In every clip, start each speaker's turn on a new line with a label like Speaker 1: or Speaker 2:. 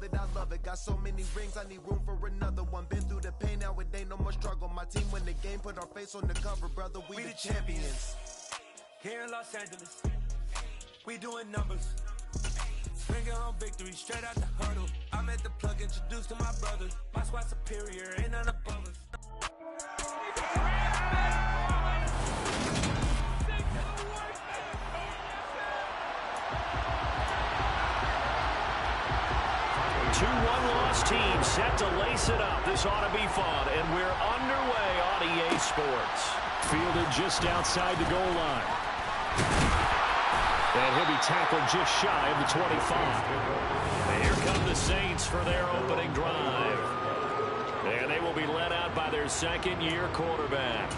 Speaker 1: love it, I love it. Got so many rings, I need room for another one. Been through the pain, now it ain't no more struggle. My team win the game, put our face on the cover, brother. We the champions.
Speaker 2: Here in Los Angeles, we doing numbers. Bringing home victory straight out the huddle. I'm at the plug, introduced to my brothers. My squad superior, ain't none above us.
Speaker 3: 2-1 loss team set to lace it up. This ought to be fun, and we're underway on EA Sports. Fielded just outside the goal line. And he'll be tackled just shy of the 25. And here come the Saints for their opening drive. And they will be led out by their second-year quarterback.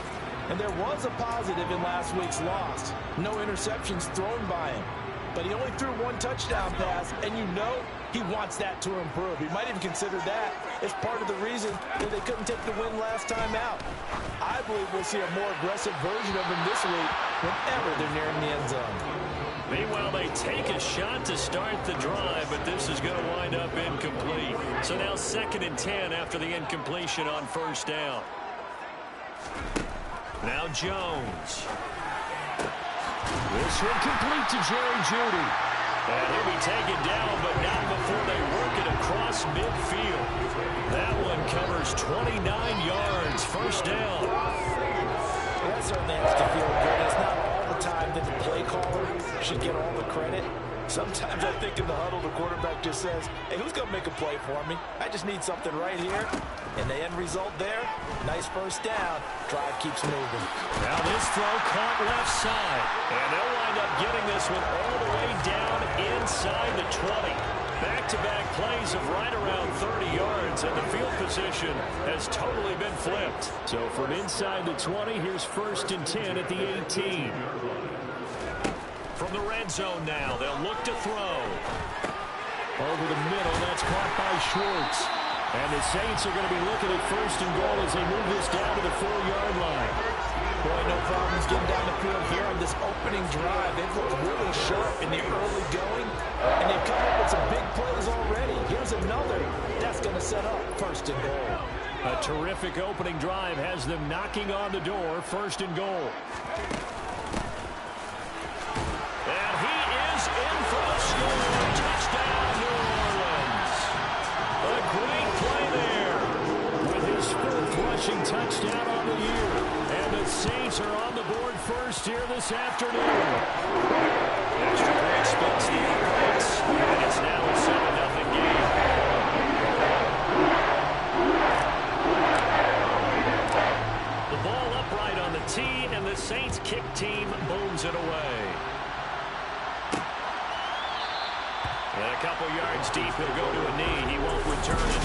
Speaker 4: And there was a positive in last week's loss. No interceptions thrown by him. But he only threw one touchdown pass, and you know he wants that to improve. He might even consider that as part of the reason that they couldn't take the win last time out. I believe we'll see a more aggressive version of him this week whenever they're nearing the end zone.
Speaker 3: Meanwhile, they take a shot to start the drive, but this is going to wind up incomplete. So now 2nd and 10 after the incompletion on first down. Now Jones. This one complete to Jerry Jeudy. And he'll be taken down, but not before they work it across midfield. That one covers 29 yards. First down.
Speaker 4: That certainly has to feel good. It's not all the time that the play caller should get all the credit. Sometimes I think in the huddle, the quarterback just says, hey, who's going to make a play for me? I just need something right here. And the end result there, nice first down. Drive keeps moving.
Speaker 3: Now this throw caught left side. And they'll wind up getting this one all the way down inside the 20. Back-to-back plays of right around 30 yards, and the field position has totally been flipped. So from inside the 20, here's 1st and 10 at the 18. From the red zone now, they'll look to throw. Over the middle, that's caught by Schwartz. And the Saints are going to be looking at 1st and goal as they move this down to the 4-yard line.
Speaker 4: Boy, no problems getting down the field here on this opening drive. They've looked really sharp in the early going, and they've come up with some big plays already. Here's another. That's going to set up 1st and goal.
Speaker 3: A terrific opening drive has them knocking on the door. 1st and goal. And he is in for the score. Touchdown, New Orleans. A great play there with his 4th rushing touchdown on the year. And the Saints are on the board first here this afternoon. Extra point splits the uprights, and it's now a 7-0 game. The ball upright on the tee, and the Saints kick team booms it away. And a couple yards deep, he'll go to a knee. He won't return it.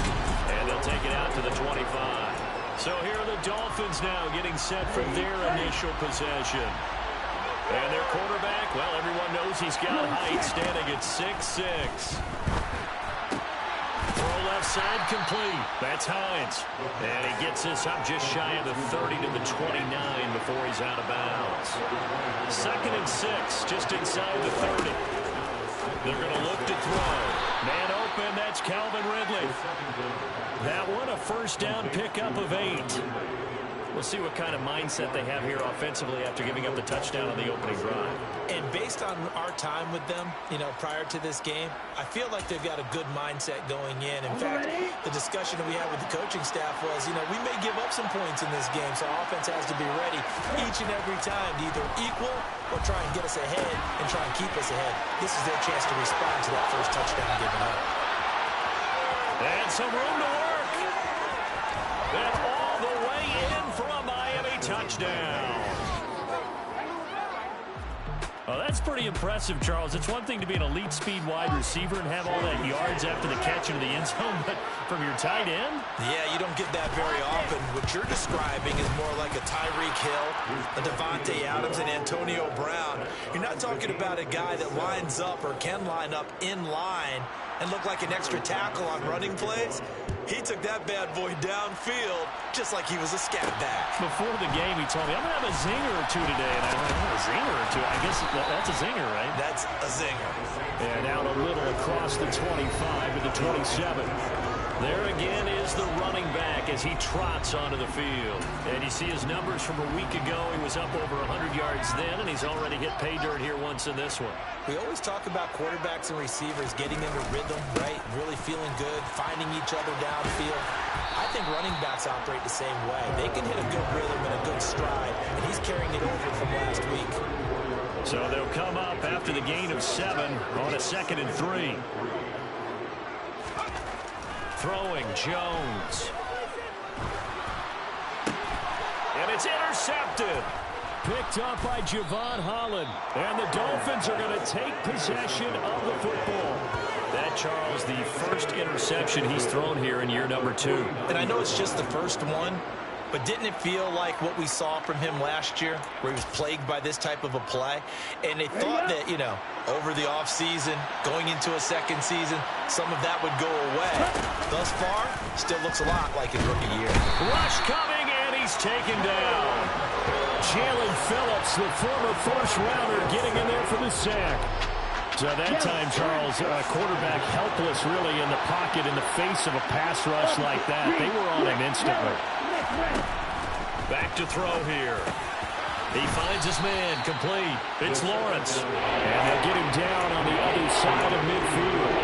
Speaker 3: And they'll take it out to the 25. So here are the Dolphins now getting set for their initial possession. And their quarterback, well, everyone knows he's got height, standing at 6'6". Throw left side complete. That's Hines. And he gets this up just shy of the 30 to the 29 before he's out of bounds. 2nd and 6, just inside the 30. They're going to look to throw. Man open, that's Calvin Ridley. That one, a 1st down pickup of 8. We'll see what kind of mindset they have here offensively after giving up the touchdown on the opening drive.
Speaker 4: And based on our time with them, prior to this game, I feel like they've got a good mindset going in. In fact, the discussion that we had with the coaching staff was, we may give up some points in this game, so our offense has to be ready each and every time to either equal or try and get us ahead and try and keep us ahead. This is their chance to respond to that first touchdown given up.
Speaker 3: And some room to work. And all the way in for a Miami touchdown. Well, that's pretty impressive, Charles. It's one thing to be an elite speed wide receiver and have all that yards after the catch into the end zone, but from your tight end?
Speaker 4: Yeah, you don't get that very often. What you're describing is more like a Tyreek Hill, a Devontae Adams, and Antonio Brown. You're not talking about a guy that lines up or can line up in line and look like an extra tackle on running plays, he took that bad boy downfield just like he was a scat back.
Speaker 3: Before the game, he told me, I'm going to have a zinger or two today. And I went, a zinger or two? I guess that's a zinger, right?
Speaker 4: That's a zinger.
Speaker 3: And out a little across the 25 to the 27. There again is the running back as he trots onto the field. And you see his numbers from a week ago. He was up over 100 yards then, and he's already hit pay dirt here once in this one.
Speaker 4: We always talk about quarterbacks and receivers getting into rhythm, right? Really feeling good, finding each other downfield. I think running backs operate the same way. They can hit a good rhythm and a good stride, and he's carrying it over from last week.
Speaker 3: So they'll come up after the gain of 7 on a 2nd and 3. Throwing Jones. And it's intercepted. Picked up by Javon Holland. And the Dolphins are going to take possession of the football. That, Charles, the first interception he's thrown here in year number 2.
Speaker 4: And I know it's just the first one, but didn't it feel like what we saw from him last year, where he was plagued by this type of a play? And they thought that, you know, over the offseason, going into a second season, some of that would go away. Thus far, still looks a lot like his rookie year.
Speaker 3: Rush coming, and he's taken down. Jalen Phillips, the former first-rounder, getting in there for the sack. So that time, Charles, quarterback helpless really in the pocket in the face of a pass rush like that. They were on him instantly. Back to throw here. He finds his man, complete. It's Lawrence. And they'll get him down on the other side of midfield.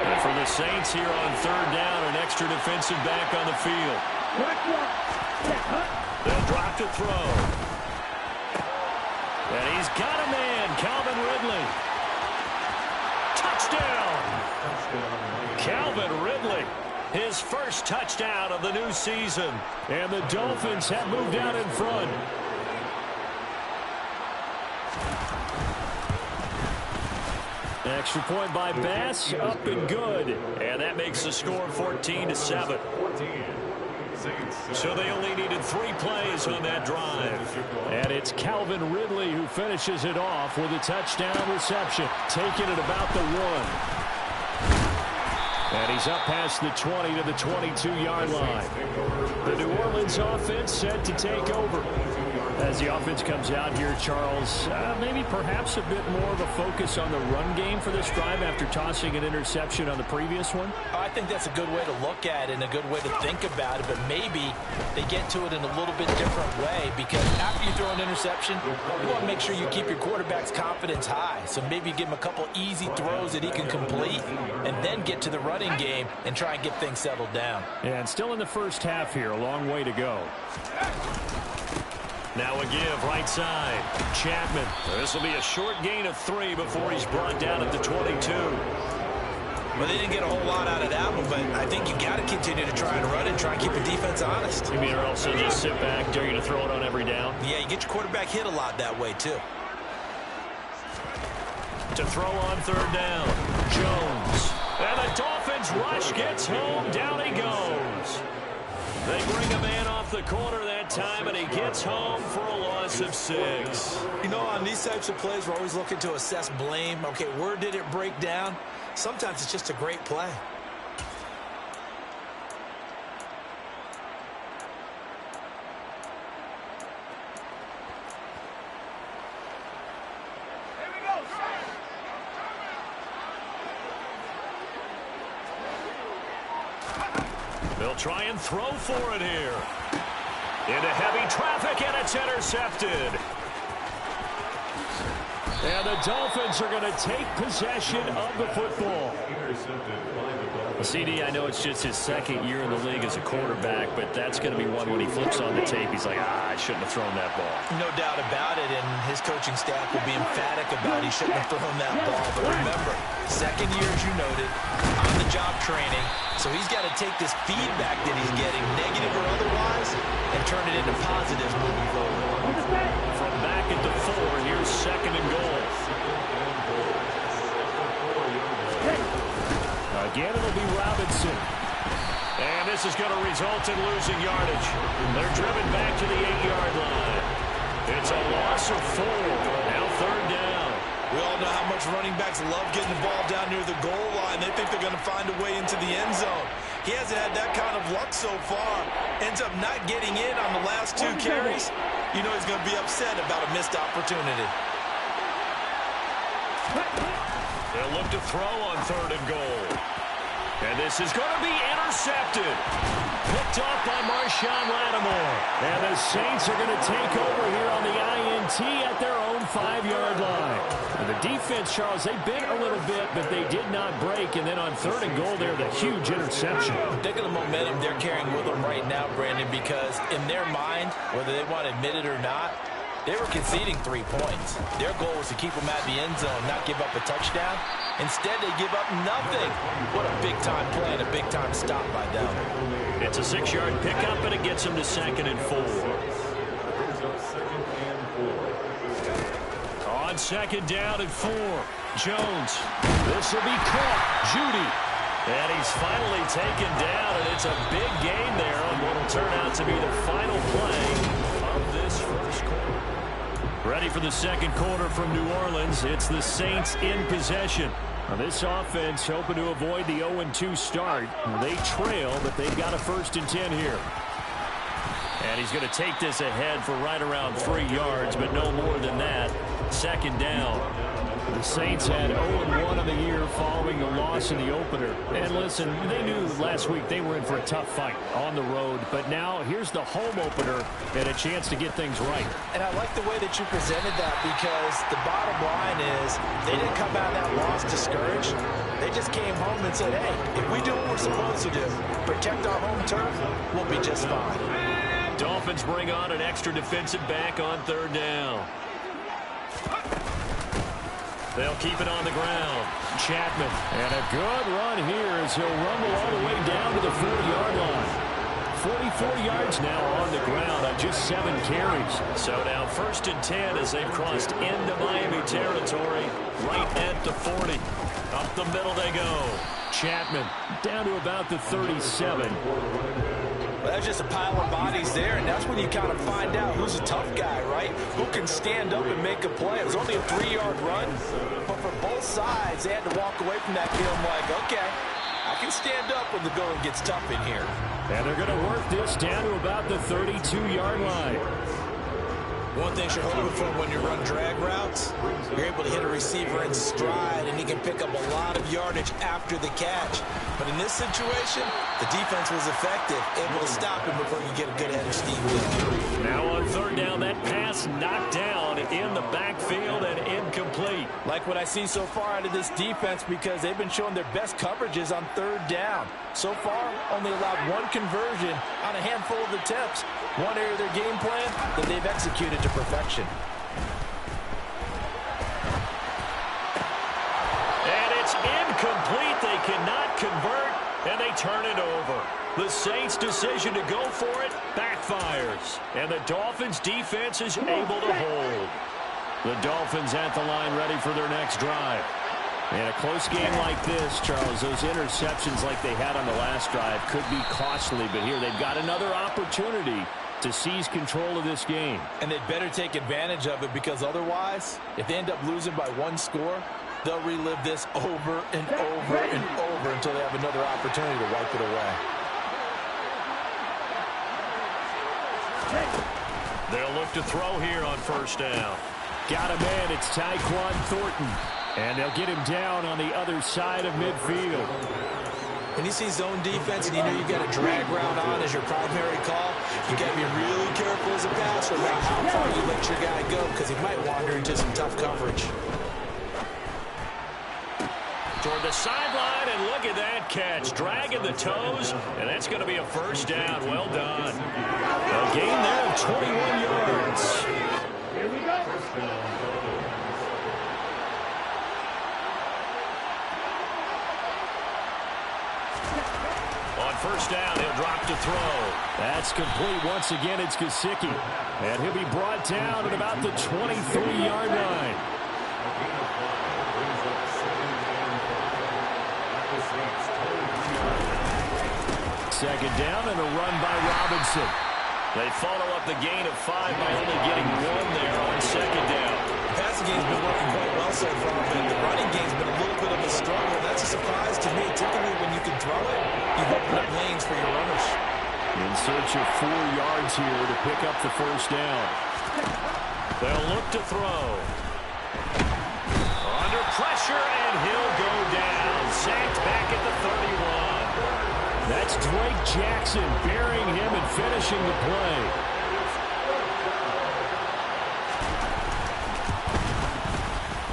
Speaker 3: And for the Saints here on 3rd down, an extra defensive back on the field. They'll drop to throw. And he's got a man, Calvin Ridley. Touchdown! Calvin Ridley, his first touchdown of the new season. And the Dolphins have moved out in front. Extra point by Bass, up and good. And that makes the score 14-7. So they only needed 3 plays on that drive. And it's Calvin Ridley who finishes it off with a touchdown reception, taking it about the 1. And he's up past the 20 to the 22-yard line. The New Orleans offense set to take over. As the offense comes out here, Charles, maybe perhaps a bit more of a focus on the run game for this drive after tossing an interception on the previous one?
Speaker 4: I think that's a good way to look at it and a good way to think about it, but maybe they get to it in a little bit different way, because after you throw an interception, you want to make sure you keep your quarterback's confidence high. So maybe give him a couple easy throws that he can complete and then get to the running game and try and get things settled down.
Speaker 3: And still in the first half here, a long way to go. Now a give, right side. Chapman. This will be a short gain of 3 before he's brought down at the 22.
Speaker 4: Well, they didn't get a whole lot out of that one, but I think you got to continue to try and run and try and keep the defense honest.
Speaker 3: You mean or else they'll just sit back, dare you to throw it on every down?
Speaker 4: Yeah, you get your quarterback hit a lot that way, too.
Speaker 3: To throw on 3rd down. Jones. And the Dolphins rush gets home. Down he goes. They bring a man off the corner that time, and he gets home for a loss of 6.
Speaker 4: You know, on these types of plays, we're always looking to assess blame. Okay, where did it break down? Sometimes it's just a great play.
Speaker 3: They'll try and throw for it here. Into heavy traffic, and it's intercepted. And the Dolphins are going to take possession of the football. CD, I know it's just his 2nd year in the league as a quarterback, but that's going to be one when he flips on the tape. He's like, I shouldn't have thrown that ball.
Speaker 4: No doubt about it, and his coaching staff will be emphatic about he shouldn't have thrown that ball. But remember, 2nd year, as you noted, on-the-job training, so he's got to take this feedback that he's getting, negative or otherwise, and turn it into positives moving forward.
Speaker 3: From back at the 4, here's 2nd and goal. Again, it'll be Robinson. And this is going to result in losing yardage. They're driven back to the 8-yard line. It's a loss of 4. Now 3rd down.
Speaker 4: We all know how much running backs love getting the ball down near the goal line. They think they're going to find a way into the end zone. He hasn't had that kind of luck so far. Ends up not getting in on the last 2 carries. You know he's going to be upset about a missed opportunity.
Speaker 3: They'll look to throw on 3rd and goal. And this is going to be intercepted. Picked off by Marshawn Lattimore. And the Saints are going to take over here on the INT at their own 5-yard line. And the defense, Charles, they bit a little bit, but they did not break. And then on 3rd and goal there, the huge interception.
Speaker 4: Think of the momentum they're carrying with them right now, Brandon, because in their mind, whether they want to admit it or not, they were conceding 3 points. Their goal was to keep them at the end zone, not give up a touchdown. Instead, they give up nothing. What a big-time play and a big-time stop by them.
Speaker 3: It's a 6-yard pickup, and it gets them to 2nd and 4. On 2nd down and 4, Jones. This will be caught. Judy. And he's finally taken down, and it's a big gain there on what will turn out to be the final play of this first quarter. Ready for the 2nd quarter from New Orleans. It's the Saints in possession. Now this offense hoping to avoid the 0-2 start. They trail, but they've got a 1st and 10 here. And he's going to take this ahead for right around 3 yards, but no more than that. 2nd down. The Saints had 0-1 on the year following the loss in the opener. And listen, they knew last week they were in for a tough fight on the road. But now here's the home opener and a chance to get things right.
Speaker 4: And I like the way that you presented that, because the bottom line is they didn't come out of that loss discouraged. They just came home and said, hey, if we do what we're supposed to do, protect our home turf, we'll be just fine.
Speaker 3: Dolphins bring on an extra defensive back on 3rd down. They'll keep it on the ground. Chapman. And a good run here as he'll rumble all the way down to the 40-yard line. 44 yards now on the ground on just 7 carries. So now 1st and 10 as they've crossed into Miami territory right at the 40. Up the middle they go. Chapman down to about the 37.
Speaker 4: Well, that's just a pile of bodies there, and that's when you kind of find out who's a tough guy, right? Who can stand up and make a play. It was only a 3-yard run, but for both sides, they had to walk away from that feeling like, okay, I can stand up when the going gets tough in here.
Speaker 3: And they're going to work this down to about the 32-yard line.
Speaker 4: One thing you're hoping for when you run drag routes, you're able to hit a receiver in stride, and he can pick up a lot of yardage after the catch. But in this situation, the defense was effective, able to stop him before you get a good head of steam.
Speaker 3: Now on 3rd down, that pass knocked down in the backfield and incomplete.
Speaker 4: Like what I see so far out of this defense, because they've been showing their best coverages on 3rd down. So far, only allowed 1 conversion on a handful of attempts. One area of their game plan that they've executed to perfection.
Speaker 3: And it's incomplete. They cannot convert, and they turn it over. The Saints' decision to go for it backfires, and the Dolphins' defense is able to hold. The Dolphins at the line ready for their next drive. In a close game like this, Charles, those interceptions like they had on the last drive could be costly, but here they've got another opportunity to seize control of this game.
Speaker 4: And they'd better take advantage of it, because otherwise, if they end up losing by 1 score, they'll relive this over and over and over until they have another opportunity to wipe it away.
Speaker 3: They'll look to throw here on 1st down. Got a man, it's Tyquan Thornton. And they'll get him down on the other side of midfield.
Speaker 4: When you see zone defense and you know you've got a drag route on as your primary call, you got to be really careful as a passer about how far you let your guy go, because he might wander into some tough coverage.
Speaker 3: Toward the sideline, and look at that catch. Dragging the toes, and that's going to be a 1st down. Well done. A gain there of 21 yards. Here we go. On 1st down, he'll drop to throw. That's complete. Once again, it's Gesicki. And he'll be brought down at about the 23-yard line. Second down and a run by Robinson. They follow up the gain of 5 by only getting 1 there on second down.
Speaker 4: The passing game's been working quite well so far, but the running game's been a little bit of a struggle. That's a surprise to me. Typically, when you can throw it, you open up lanes for your runners.
Speaker 3: In search of 4 yards here to pick up the first down. They'll look to throw. Under pressure, and he'll go down. Sacked back at the 31. That's Drake Jackson burying him and finishing the play.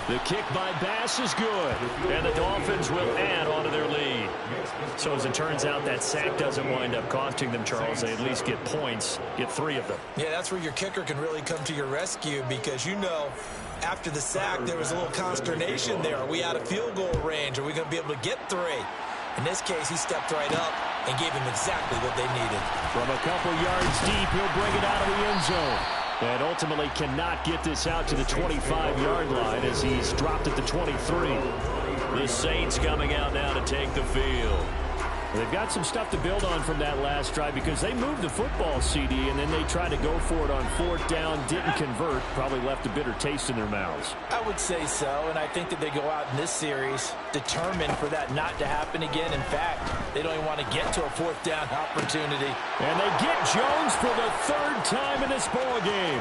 Speaker 3: The kick by Bass is good, and the Dolphins will add on to their lead. So as it turns out, that sack doesn't wind up costing them, Charles. They at least get points, get 3 of them.
Speaker 4: Yeah, that's where your kicker can really come to your rescue because, you know, after the sack, there was a little consternation there. Are we out of field goal range? Are we going to be able to get 3? In this case, he stepped right up and gave them exactly what they needed.
Speaker 3: From a couple yards deep, he'll bring it out of the end zone. And ultimately cannot get this out to the 25-yard line as he's dropped at the 23. The Saints coming out now to take the field. They've got some stuff to build on from that last drive because they moved the football, CD, and then they tried to go for it on 4th down, didn't convert, probably left a bitter taste in their mouths.
Speaker 4: I would say so, and I think that they go out in this series determined for that not to happen again. In fact, they don't even want to get to a 4th down opportunity.
Speaker 3: And they get Jones for the 3rd time in this ball game.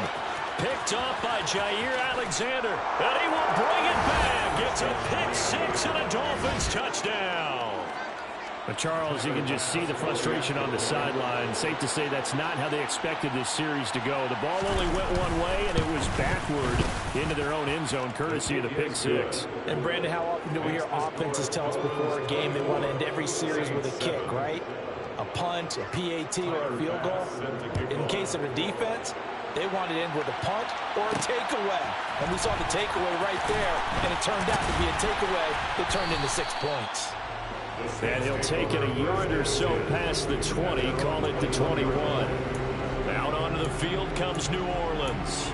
Speaker 3: Picked off by Jair Alexander, and he will bring it back. It's a pick 6 and a Dolphins touchdown. But Charles, you can just see the frustration on the sideline. Safe to say that's not how they expected this series to go. The ball only went one way, and it was backward into their own end zone, courtesy of the pick 6.
Speaker 4: And, Brandon, how often do we hear offenses tell us before a game they want to end every series with a kick, right? A punt, a PAT, or a field goal. In case of a defense, they want to end with a punt or a takeaway. And we saw the takeaway right there, and it turned out to be a takeaway that turned into 6 points.
Speaker 3: And he'll take it a yard or so past the 20, call it the 21. Out onto the field comes New Orleans.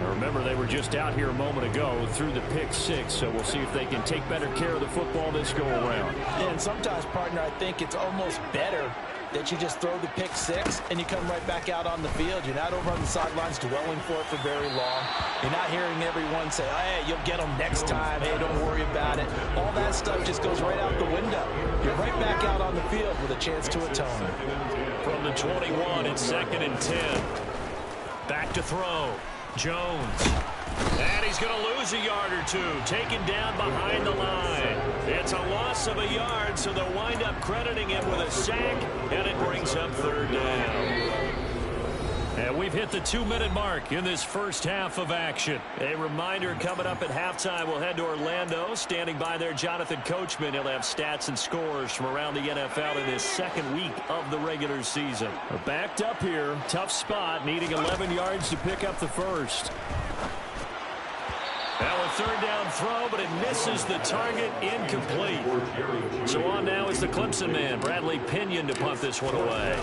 Speaker 3: Now remember, they were just out here a moment ago through the pick 6, so we'll see if they can take better care of the football this go-around.
Speaker 4: Yeah, and sometimes, partner, I think it's almost better that you just throw the pick 6 and you come right back out on the field. You're not over on the sidelines dwelling for it for very long. You're not hearing everyone say, hey, you'll get them next time. Hey, don't worry about it. All that stuff just goes right out the window. You're right back out on the field with a chance to atone.
Speaker 3: From the 21, it's 2nd and 10. Back to throw. Jones. And he's going to lose a yard or 2. Taken down behind the line. It's a loss of a yard, so they'll wind up crediting him with a sack, and it brings up 3rd down. And we've hit the 2-minute mark in this first half of action. A reminder coming up at halftime, we'll head to Orlando. Standing by there, Jonathan Coachman. He'll have stats and scores from around the NFL in this 2nd week of the regular season. We're backed up here. Tough spot, needing 11 yards to pick up the first. Now a 3rd down throw, but it misses the target, incomplete. So on now is the Clemson man, Bradley Pinion, to punt this one away.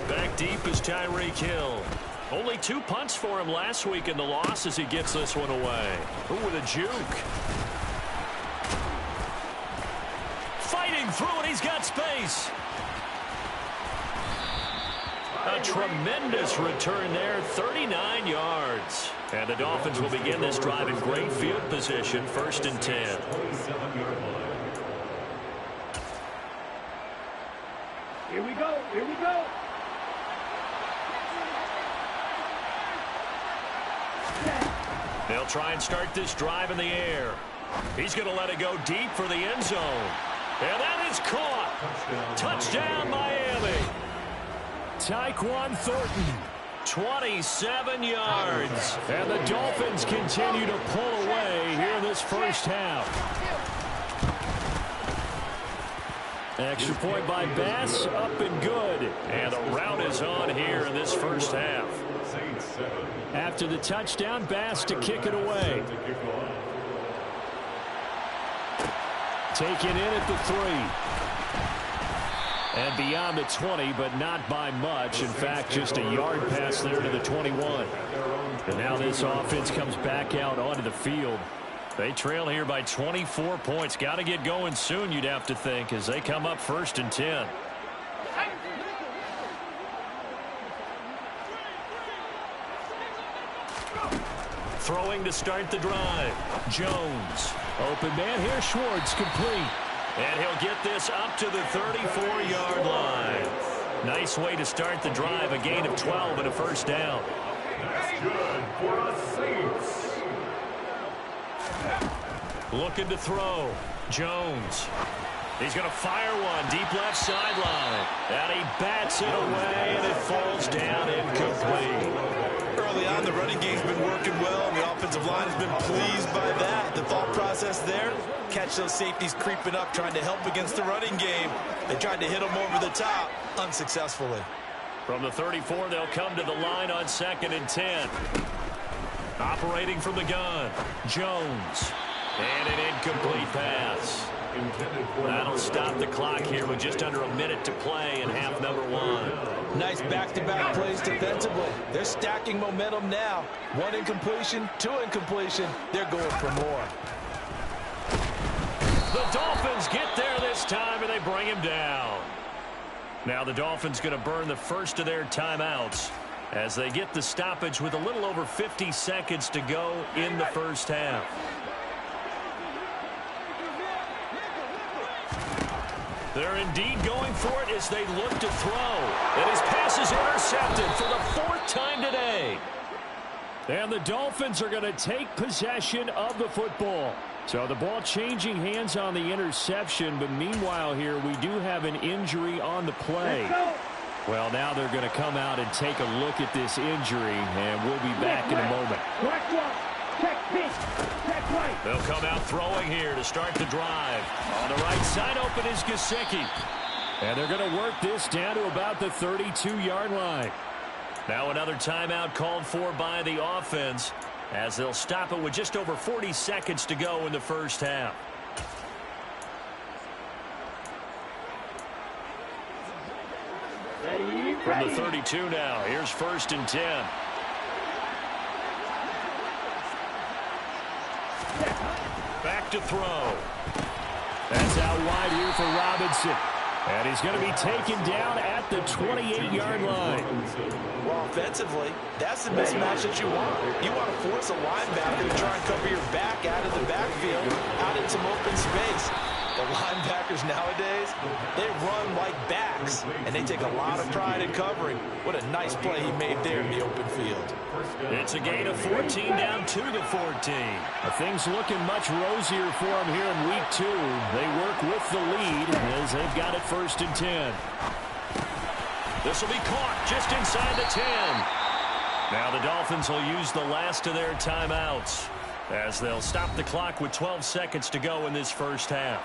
Speaker 3: Back deep is Tyreek Hill. Only 2 punts for him last week in the loss as he gets this one away. Ooh, with a juke. Fighting through it, he's got space. A tremendous return there, 39 yards. And the Dolphins will begin this drive in great field position, 1st and 10.
Speaker 5: Here we go, here we go.
Speaker 3: They'll try and start this drive in the air. He's going to let it go deep for the end zone. And that is caught. Touchdown, Miami. Tyquan Thornton, 27 yards. And the Dolphins continue to pull away here in this first half. Extra point by Bass, up and good. And the route is on here in this first half. After the touchdown, Bass to kick it away. Taken in at the 3. And beyond the 20, but not by much. In fact, just a yard pass there to the 21. And now this offense comes back out onto the field. They trail here by 24 points. Got to get going soon, you'd have to think, as they come up 1st and 10. Throwing to start the drive. Jones. Open man here. Schwartz complete. And he'll get this up to the 34-yard line. Nice way to start the drive. A gain of 12 and a first down.
Speaker 5: That's good for the Saints.
Speaker 3: Looking to throw. Jones. He's going to fire one. Deep left sideline. And he bats it away, and it falls down incomplete.
Speaker 4: Early on, the running game's been working well, and the offensive line has been pleased by that. The thought process there, catch those safeties creeping up, trying to help against the running game. They tried to hit them over the top, unsuccessfully.
Speaker 3: From the 34, they'll come to the line on 2nd and 10. Operating from the gun, Jones. And an incomplete pass. That'll stop the clock here with just under a minute to play in half number 1.
Speaker 4: Nice back-to-back plays defensively. They're stacking momentum now. 1 incompletion, 2 incompletion. They're going for more.
Speaker 3: The Dolphins get there this time, and they bring him down. Now the Dolphins going to burn the first of their timeouts as they get the stoppage with a little over 50 seconds to go in the first half. They're indeed going for it as they look to throw. And his pass is intercepted for the 4th time today. And the Dolphins are going to take possession of the football. So the ball changing hands on the interception, but meanwhile here we do have an injury on the play. Well, now they're going to come out and take a look at this injury, and we'll be back in a moment. They'll come out throwing here to start the drive. On the right side open is Gesicki. And they're going to work this down to about the 32-yard line. Now another timeout called for by the offense as they'll stop it with just over 40 seconds to go in the first half. From the 32 now, here's 1st and 10. Back to throw. That's out wide here for Robinson. And he's going to be taken down at the 28-yard line.
Speaker 4: Well, offensively, that's the mismatch that you want. You want to force a linebacker to try and cover your back out of the backfield, out in some open space. The linebackers nowadays, they run like backs, and they take a lot of pride in covering. What a nice play he made there in the open field.
Speaker 3: It's a gain of 14 down to the 14. Things looking much rosier for them here in week 2. They work with the lead as they've got it 1st and 10. This will be caught just inside the 10. Now the Dolphins will use the last of their timeouts as they'll stop the clock with 12 seconds to go in this first half.